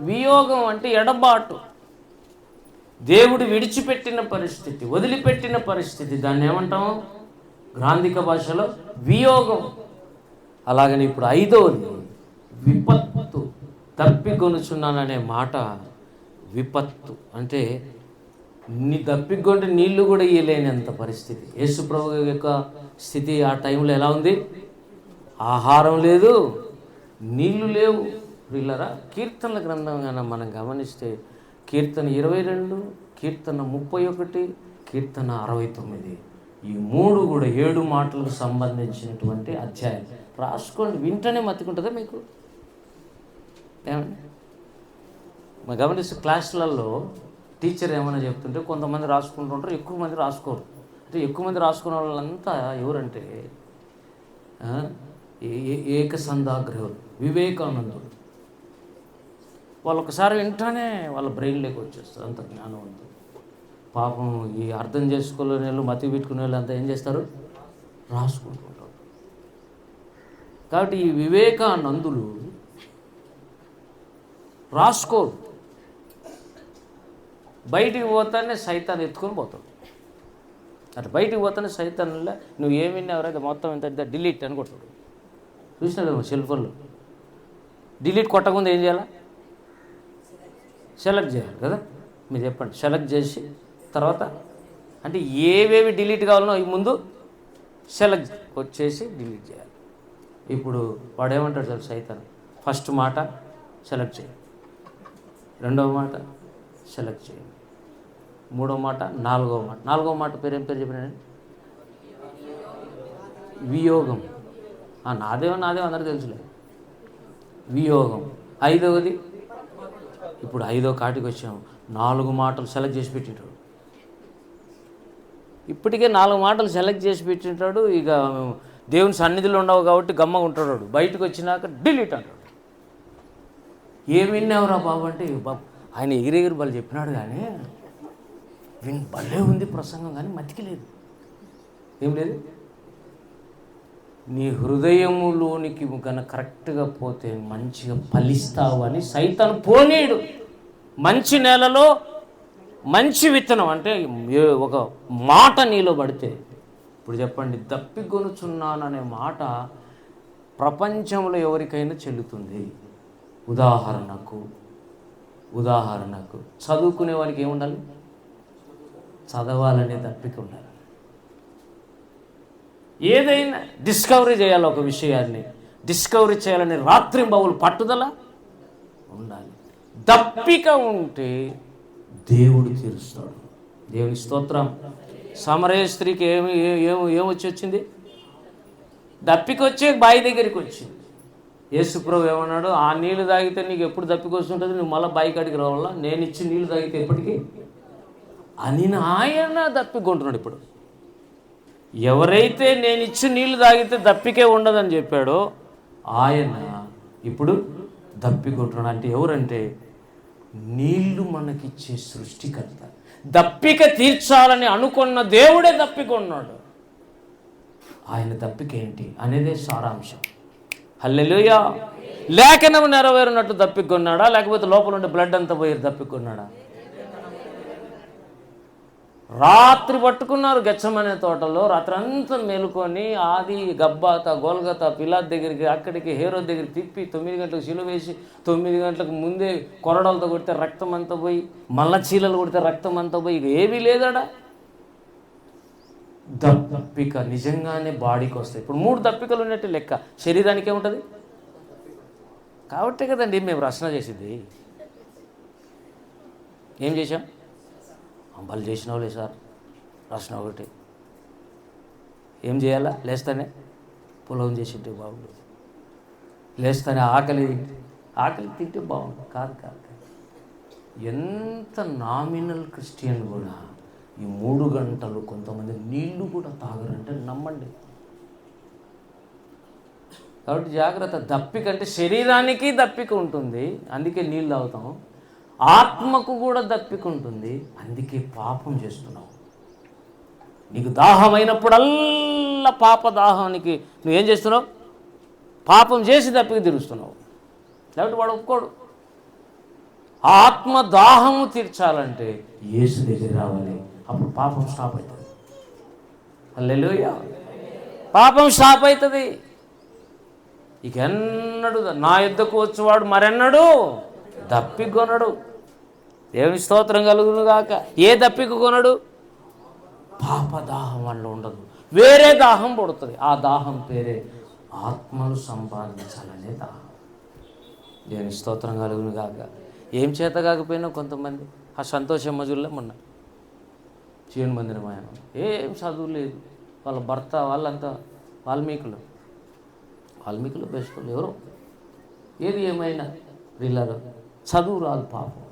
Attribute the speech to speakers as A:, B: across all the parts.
A: వియోగం అంటే ఎడబాటు, దేవుడు విడిచిపెట్టిన పరిస్థితి, వదిలిపెట్టిన పరిస్థితి. దాన్ని ఏమంటాము గ్రాంధిక భాషలో? వియోగం. అలాగని ఇప్పుడు ఐదవది విపత్తు. దప్పికొనుచున్నాననే మాట విపత్తు అంటే దప్పికొంటే నీళ్లు కూడా ఇయ్యలేనంత పరిస్థితి. యేసు ప్రభు యొక్క స్థితి ఆ టైంలో ఎలా ఉంది? ఆహారం లేదు, నీళ్లు లేవు. వీళ్ళరా కీర్తనల గ్రంథం కన్నా మనం గమనిస్తే కీర్తన 22, కీర్తన 31, కీర్తన 69, ఈ మూడు కూడా 7 మాటలకు సంబంధించినటువంటి అధ్యాయం. రాసుకోండి, వింటనే మతికుంటుందా మీకు? ఏమండి గమనిస్తే క్లాసులలో టీచర్ ఏమైనా చెప్తుంటే కొంతమంది రాసుకుంటుంటారు, ఎక్కువ మంది రాసుకోరు. అంటే ఎక్కువ మంది రాసుకున్న వాళ్ళంతా ఎవరంటే ఏకసంధాగ్రహులు, వివేకానందుడు. వాళ్ళు ఒకసారి వింటానే వాళ్ళ బ్రెయిన్లోకి వచ్చేస్తారు, అంత జ్ఞానవంతులు. పాపం ఈ అర్థం చేసుకోలేని వాళ్ళు, మతి పెట్టుకునే వాళ్ళు అంతా ఏం చేస్తారు? రాసుకుంటుంటారు. కాబట్టి ఈ వివేకానందులు రాసుకోరు. బయటికి పోతానే సైతాన్ని ఎత్తుకొని పోతాడు. అటు బయటికి పోతానే సైతాన్లో నువ్వు ఏమి విన్నావరైతే మొత్తం ఇంత డిలీట్ అని కొట్టాడు. చూసినాడు సెల్ ఫోన్లో డిలీట్ కొట్టకుండా ఏం చేయాలా? సెలెక్ట్ చేయాలి కదా. మీరు చెప్పండి, సెలెక్ట్ చేసి తర్వాత అంటే ఏవేవి డిలీట్ కావాలనో అవి ముందు సెలెక్ట్ వచ్చేసి డిలీట్ చేయాలి. ఇప్పుడు వాడు ఏమంటాడు సార్ సైతాన్? ఫస్ట్ మాట సెలెక్ట్ చేయండి, రెండవ మాట సెలెక్ట్ చేయండి, మూడవ మాట, నాలుగవ మాట ఏం పేరు చెప్పినాడు? వియోగం. నాదేమో అందరూ తెలుసులే, వియోగం. ఐదవది, ఇప్పుడు 5వ కాటికి వచ్చాము. 4 మాటలు సెలెక్ట్ చేసి పెట్టింటాడు. ఇప్పటికే 4 మాటలు సెలెక్ట్ చేసి పెట్టింటాడు. ఇక దేవుని సన్నిధిలో ఉండవు కాబట్టి గమ్మగా ఉంటాడు. బయటకు వచ్చినాక డిలీట్ అంటాడు. ఏమి విన్నావురా బాబు అంటే, బాబు ఆయన ఎగిరెగిరి వాళ్ళు చెప్పినాడు కానీ భలే ఉంది ప్రసంగం, కానీ మతికి లేదు. ఏం లేదు. నీ హృదయములోనికి కనుక కరెక్ట్గా పోతే మంచిగా ఫలిస్తావు అని సైతాను పోనీడు. మంచి నేలలో మంచి విత్తనం అంటే ఒక మాట నీలో పడితే, ఇప్పుడు చెప్పండి, దప్పికొనుచున్నాననే మాట ప్రపంచంలో ఎవరికైనా చెల్లుతుంది. ఉదాహరణకు చదువుకునే వారికి ఏముండాలి? చదవాలనే దప్పిక ఉండాలి. ఏదైనా డిస్కవరీ చేయాలి, ఒక విషయాన్ని డిస్కవరీ చేయాలని రాత్రింబవలు పట్టుదల ఉండాలి. దప్పిక ఉంటే దేవుడు తీరుస్తాడు. దేవుని స్తోత్రం. సమరయ స్త్రీకి ఏమొచ్చి వచ్చింది? దప్పిక వచ్చే బావి దగ్గరికి వచ్చింది. యేసుప్రభు ఏమన్నాడు? ఆ నీళ్ళు తాగితే నీకు ఎప్పుడు దప్పిక వస్తుంటుంది, నువ్వు మళ్ళీ బావి కాడికి రావాలా, నేను ఇచ్చి నీళ్ళు తాగితే ఎప్పటికీ అని ఆయన దప్పికొంటున్నాడు. ఇప్పుడు ఎవరైతే నేను ఇచ్చి నీళ్లు తాగితే దప్పికే ఉండదని చెప్పాడో ఆయన ఇప్పుడు దప్పికొంటున్నాడు. అంటే ఎవరంటే నీళ్లు మనకిచ్చే సృష్టికర్త. దప్పిక తీర్చాలని అనుకున్న దేవుడే దప్పికొన్నాడు. ఆయన దప్పిక ఏంటి అనేదే సారాంశం. హల్లెలూయా. లేఖనం నెరవేరున్నట్టు దప్పికొన్నాడా, లేకపోతే లోపల ఉండే బ్లడ్ అంతా పోయి దప్పికొన్నాడా? రాత్రి పట్టుకున్నారు గెత్సెమనే తోటలో. రాత్రి అంతా మేలుకొని ఆది గబ్బాత గోల్గత పిలాత్ దగ్గరికి, అక్కడికి హేరోద్ దగ్గరికి తిప్పి 9 గంటలకు సిలువ వేసి 9 గంటలకు ముందే కొరడాలతో కొడితే రక్తం అంతా పోయి, మళ్ళా చీలలు కొడితే రక్తం అంతా పోయి, ఇక ఏమీ లేదాడా. దప్పిక నిజంగానే బాడీకి వస్తాయి. ఇప్పుడు 3 దప్పికలు ఉన్నట్టు లెక్క. శరీరానికి ఏముంటుంది? కాబట్టే కదండి మేము రచన చేసింది. ఏం చేసాం? అంబాలు చేసినావులే సార్, రచన ఒకటి. ఏం చేయాలా? లేస్తానే పులవం చేసింటే బాగుండు, లేస్తానే ఆకలి తింటే బాగుండు. కాదు. ఎంత నామినల్ క్రిస్టియన్ కూడా ఈ 3 గంటలు కొంతమంది నీళ్లు కూడా తాగరంటే నమ్మండి. కాబట్టి జాగ్రత్త. దప్పిక అంటే శరీరానికి దప్పిక ఉంటుంది, అందుకే నీళ్ళు తాగుతాం. ఆత్మకు కూడా దప్పిక ఉంటుంది, అందుకే పాపం చేస్తున్నావు. నీకు దాహమైనప్పుడల్లా పాప దాహానికి నువ్వేం చేస్తున్నావు? పాపం చేసి దప్పిక తీరుస్తున్నావు. కాబట్టి వాడు ఒప్పుకోడు. ఆత్మ దాహము తీర్చాలంటే యేసు దగ్గర రావాలి. అప్పుడు పాపం స్టాప్ అవుతుంది. హల్లెలూయా. పాపం స్టాప్ అవుతుంది. ఇక ఎన్నడు నా యుద్ధకు వచ్చేవాడు మరెన్నడు దప్పికొనడు. దేవుని స్తోత్రం కలుగును గాక. ఏ దప్పిక కొనడు? పాప దాహం వల్ల ఉండదు, వేరే దాహం పుడుతుంది. ఆ దాహం పేరే ఆత్మను సంపాదించాలనే దాహం. దేవుని స్తోత్రం కలుగును గాక. ఏం చేత కాకపోయినా కొంతమంది ఆ సంతోషం మజుల్లో మొన్న జీవన మందిరం ఆయన ఏం చదువు లేదు, వాళ్ళ భర్త వాళ్ళంతా వాల్మీకులు బెస్ట్ ఎవరో ఏది ఏమైనా వీళ్ళలో చదువు రాదు పాపం.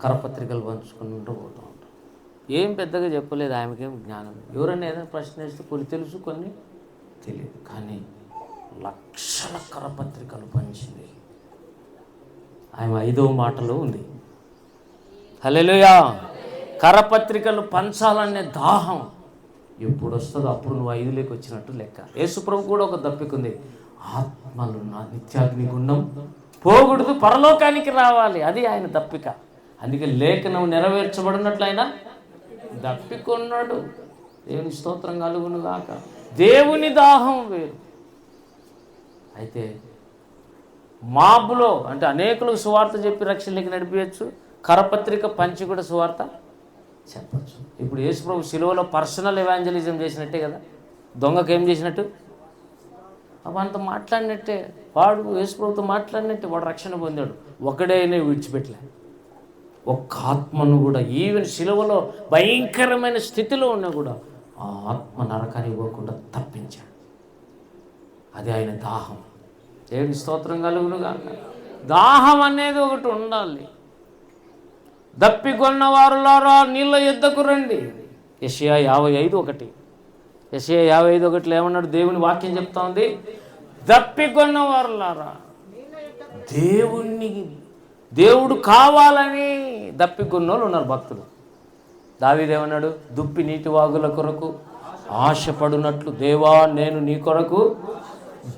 A: కరపత్రికలు పంచుకుంటూ పోతూ ఉంటాం. ఏం పెద్దగా చెప్పలేదు, ఆమెకేం జ్ఞానం. ఎవరైనా ఏదైనా ప్రశ్న వేస్తే కొన్ని తెలుసు కొన్ని తెలియదు. కానీ లక్షల కరపత్రికలు పంచింది. ఆమె 5వ మాటలో ఉంది. హల్లెలూయా. కరపత్రికలు పంచాలనే దాహం ఎప్పుడు వస్తుందో అప్పుడు నువ్వు 5లోకి వచ్చినట్టు లెక్క. యేసుప్రభు కూడా ఒక దప్పికుంది. ఆత్మలు నా నిత్యాగ్ని గుండం పోకూడదు, పరలోకానికి రావాలి. అది ఆయన దప్పిక. అందుకే లేఖనం నెరవేర్చబడినట్లు ఆయన దప్పికొన్నాడు. దేవుని స్తోత్రం కలుగును గాక. దేవుని దాహం వేరు. అయితే మాబులో అంటే అనేకులకు సువార్త చెప్పి రక్షణలోకి నడిపించచ్చు. కరపత్రిక పంచి కూడా సువార్త చెప్పచ్చు. ఇప్పుడు యేసుప్రభు శిలువలో పర్సనల్ ఎవాంజలిజం చేసినట్టే కదా. దొంగకి ఏం చేసినట్టు? అవంతా మాట్లాడినట్టే. వాడు యేసుప్రభుతో మాట్లాడినట్టే వాడు రక్షణ పొందాడు. ఒకడైనా విడిచిపెట్టలే. ఒక్క ఆత్మను కూడా ఈవెన్ శిలువలో భయంకరమైన స్థితిలో ఉన్నా కూడా ఆ ఆత్మ నరకానికి పోకుండా తప్పించాడు. అది ఆయన దాహం. దేవుని స్తోత్రం కలుగును గాక. దాహం అనేది ఒకటి ఉండాలి. దప్పికొన్న వారులారా నీళ్ళ యుద్ధకు రండి. యెషయా 55:1. యెషయా 55:1 ఏమన్నాడు? దేవుని వాక్యం చెప్తా ఉంది, దప్పికొన్న వారులారా, దేవుడు కావాలని దప్పికొన్నోళ్ళు ఉన్నారు భక్తులు. దావీదేమన్నాడు? దుప్పి నీటి వాగుల కొరకు ఆశపడునట్లు దేవా నేను నీ కొరకు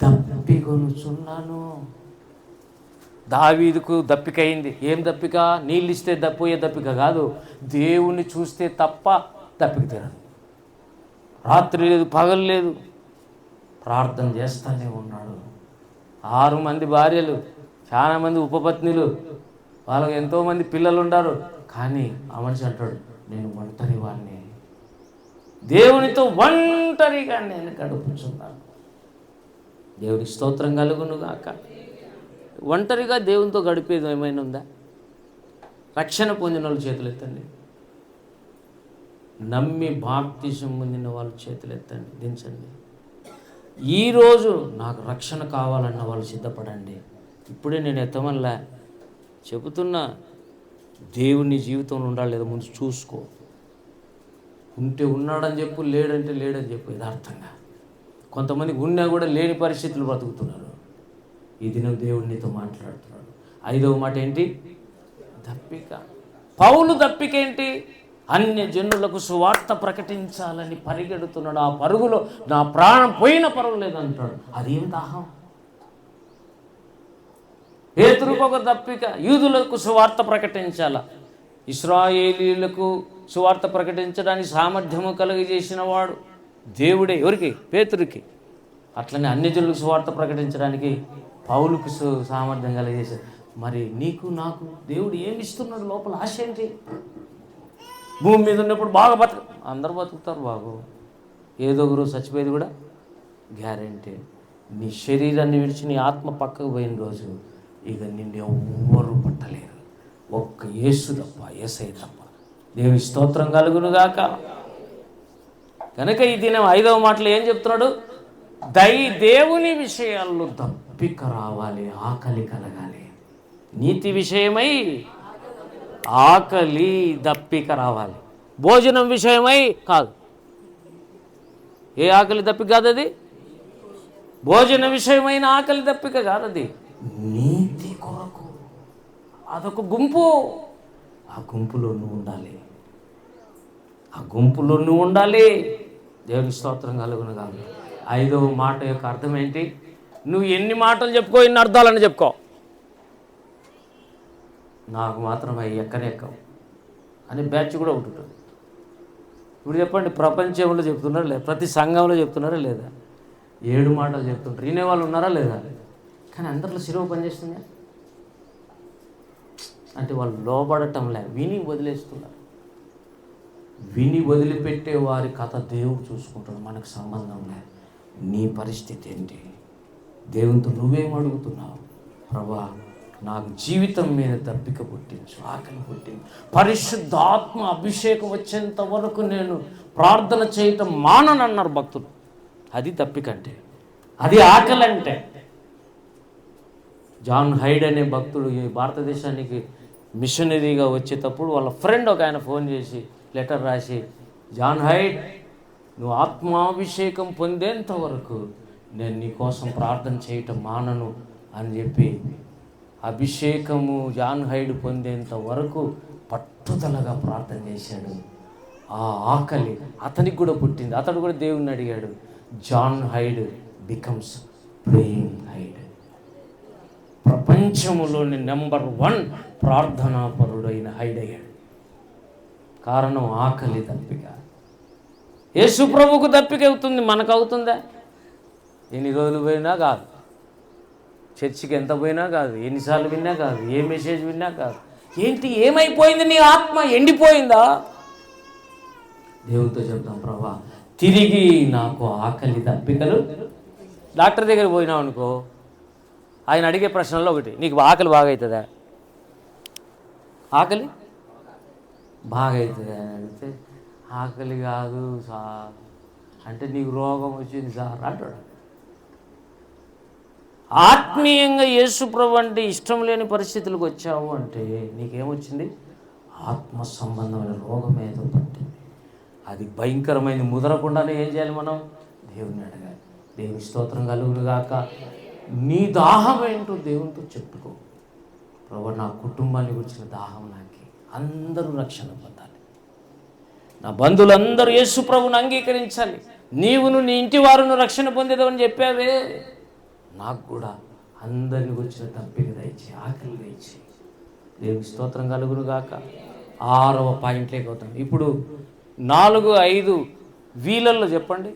A: దప్పికొనుచున్నాను. దావీదుకు దప్పిక అయింది. ఏం దప్పిక? నీళ్ళు ఇస్తే పోయే దప్పిక కాదు, దేవుణ్ణి చూస్తే తప్ప దప్పిక తీరదు. రాత్రి లేదు పగలు లేదు ప్రార్థన చేస్తూనే ఉన్నాడు. 6 మంది భార్యలు, చాలా మంది ఉపపత్నులు, వాళ్ళకి ఎంతోమంది పిల్లలు ఉన్నారు. కానీ ఆ మనిషి అంటాడు, నేను ఒంటరి వాడిని, దేవునితో ఒంటరిగా నేను గడుపుచున్నాను. దేవుని స్తోత్రం కలుగును గాక. ఒంటరిగా దేవునితో గడిపేది ఏమైనా ఉందా? రక్షణ పొందిన వాళ్ళు చేతులు ఎత్తండి. నమ్మి బాప్తిసం పొందిన వాళ్ళు చేతులు ఎత్తండి, దించండి. ఈరోజు నాకు రక్షణ కావాలన్న వాళ్ళు సిద్ధపడండి. ఇప్పుడే నేను ఎత్తమల్లా చెబుతున్నా. దేవుని జీవితంలో ఉండాలి లేదా ముందు చూసుకో. ఉంటే ఉన్నాడని చెప్పు, లేడంటే లేడని చెప్పు యథార్థంగా. కొంతమందికి ఉన్నా కూడా లేని పరిస్థితులు బతుకుతున్నారు. ఈ దినం దేవుడు నీతో మాట్లాడుతున్నాడు. 5వ మాట ఏంటి? దప్పిక. పౌలు దప్పిక ఏంటి? అన్య జనులకు సువార్త ప్రకటించాలని పరిగెడుతున్నాడు. ఆ పరుగులో నా ప్రాణం పోయిన పర్వాలేదు అంటాడు. అదేం దాహం? పేతురుకు ఒక దప్పిక, యూదులకు సువార్త ప్రకటించాల. ఇశ్రాయేలీయులకు సువార్త ప్రకటించడానికి సామర్థ్యము కలుగజేసిన వాడు దేవుడే. ఎవరికి? పేతురుకి. అట్లనే అన్యజనులకు సువార్త ప్రకటించడానికి పౌలుకు సామర్థ్యం కలిగేశాడు. మరి నీకు నాకు దేవుడు ఏమి ఇస్తున్నాడు? లోపల ఆశ ఏంటి? భూమి మీద ఉన్నప్పుడు బాగా అందరూ బతుకుతారు బాగు, ఏదో ఒకరు చచ్చిపోయేది కూడా గ్యారెంటీ. నీ శరీరాన్ని విడిచి నీ ఆత్మ పక్కకు పోయిన రోజు ఇక నిన్ను ఎవ్వరూ పట్టలేరు, ఒక్క యేసు తప్ప, యేసయ్య తప్ప. దేవుని స్తోత్రం కలుగును గాక. కనుక ఈ దినం 5వ మాటలో ఏం చెప్తున్నాడు? దేవుని విషయాల్లో దప్పిక రావాలి, ఆకలి కలగాలి. నీతి విషయమై ఆకలి దప్పిక రావాలి. భోజనం విషయమై కాదు. ఏ ఆకలి దప్పిక కాదు అది? భోజన విషయమైన ఆకలి దప్పిక కాదు అది. నీతి కొరకు అదొక గుంపు. ఆ గుంపులో నువ్వు ఉండాలి, ఆ గుంపులో నువ్వు ఉండాలి. దేవుని స్తోత్రం కలుగును కాదు. 5వ మాట యొక్క అర్థం ఏంటి? నువ్వు ఎన్ని మాటలు చెప్పుకో, ఎన్ని అర్థాలని చెప్పుకో. నాకు మాత్రం అవి ఎక్కవు అనే బ్యాచ్ కూడా ఒకటి ఉంటుంది. ఇప్పుడు చెప్పండి, ప్రపంచంలో చెప్తున్నారా లేదా? ప్రతి సంఘంలో చెప్తున్నారా లేదా? 7 మాటలు చెప్తుంటారు, వినేవాళ్ళు ఉన్నారా లేదా? కానీ అందరిలో శిరవ పనిచేస్తుందా అంటే వాళ్ళు లోబడటంలే, విని వదిలేస్తున్నారు. విని వదిలిపెట్టే వారి కథ దేవుడు చూసుకుంటాడు, మనకు సంబంధం లేదు. నీ పరిస్థితి ఏంటి? దేవునితో నువ్వేం అడుగుతున్నావు? ప్రభా, నాకు జీవితం మీద దప్పిక పుట్టించు, ఆకలి పుట్టించు, పరిశుద్ధాత్మ అభిషేకం వచ్చేంత వరకు నేను ప్రార్థన చేయటం మాననన్నారు భక్తులు. అది దప్పికంటే, అది ఆకలి అంటే. జాన్ హైడ్ అనే భక్తుడు ఈ భారతదేశానికి మిషనరీగా వచ్చేటప్పుడు వాళ్ళ ఫ్రెండ్ ఒక ఆయన ఫోన్ చేసి లెటర్ రాసి, జాన్ హైడ్, నువ్వు ఆత్మాభిషేకం పొందేంత వరకు నేను నీ కోసం ప్రార్థన చేయటం మానను అని చెప్పి అభిషేకము జాన్ హైడ్ పొందేంత వరకు పట్టుదలగా ప్రార్థన చేశాడు. ఆ ఆకలి అతనికి కూడా పుట్టింది. అతడు కూడా దేవుణ్ణి అడిగాడు. John Hyde becomes praying Hyde. ప్రపంచంలోని నెంబర్ 1 ప్రార్థనాపరుడైన హైడ్ అయ్యాడు. కారణం ఆకలి, దప్పిక. యేసు ప్రభువుకు దప్పిక అవుతుంది, మనకు అవుతుందా? ఎన్ని రోజులు పోయినా కాదు, చర్చికి ఎంత పోయినా కాదు, ఎన్నిసార్లు విన్నా కాదు, ఏ మెసేజ్ విన్నా కాదు. ఏంటి, ఏమైపోయింది? నీ ఆత్మ ఎండిపోయిందా? దేవునితో చెప్తాం, ప్రభా తిరిగి నాకు ఆకలి, దప్పికలు. డాక్టర్ దగ్గర పోయినావు అనుకో, ఆయన అడిగే ప్రశ్నల్లో ఒకటి, నీకు ఆకలి బాగా అవుతుందా? ఆకలి బాగా అవుతుందా అని అడిగితే, ఆకలి కాదు సార్ అంటే, నీకు రోగం వచ్చింది సార్ అంటాడు. ఆత్మీయంగా యేసుప్రభు అంటే ఇష్టం లేని పరిస్థితులకు వచ్చావు అంటే నీకేమొచ్చింది? ఆత్మ సంబంధమైన రోగం ఏదో పట్టింది. అది భయంకరమైన ముదరకుండానే ఏం చేయాలి? మనం దేవుని అడగాలి. దేవుని స్తోత్రం కలుగును గాక. నీ దాహం ఏంటో దేవునితో చెప్పుకో. ప్రభు, నా కుటుంబాన్ని గురించిన దాహం నాకి, అందరూ రక్షణ పొందాలి, నా బంధువులందరూ యేసు ప్రభువుని అంగీకరించాలి, నీవును నీ ఇంటి వారును రక్షణ పొందేదామని చెప్పావే, నాకు కూడా అందరిని గురించిన దప్పిక దయచేయి, ఆకలి దయచేయి. దేవుని స్తోత్రం కలుగును గాక. 6వ పాయింట్లోకి అవుతాం ఇప్పుడు. 4, 5 వీలల్లో చెప్పండి.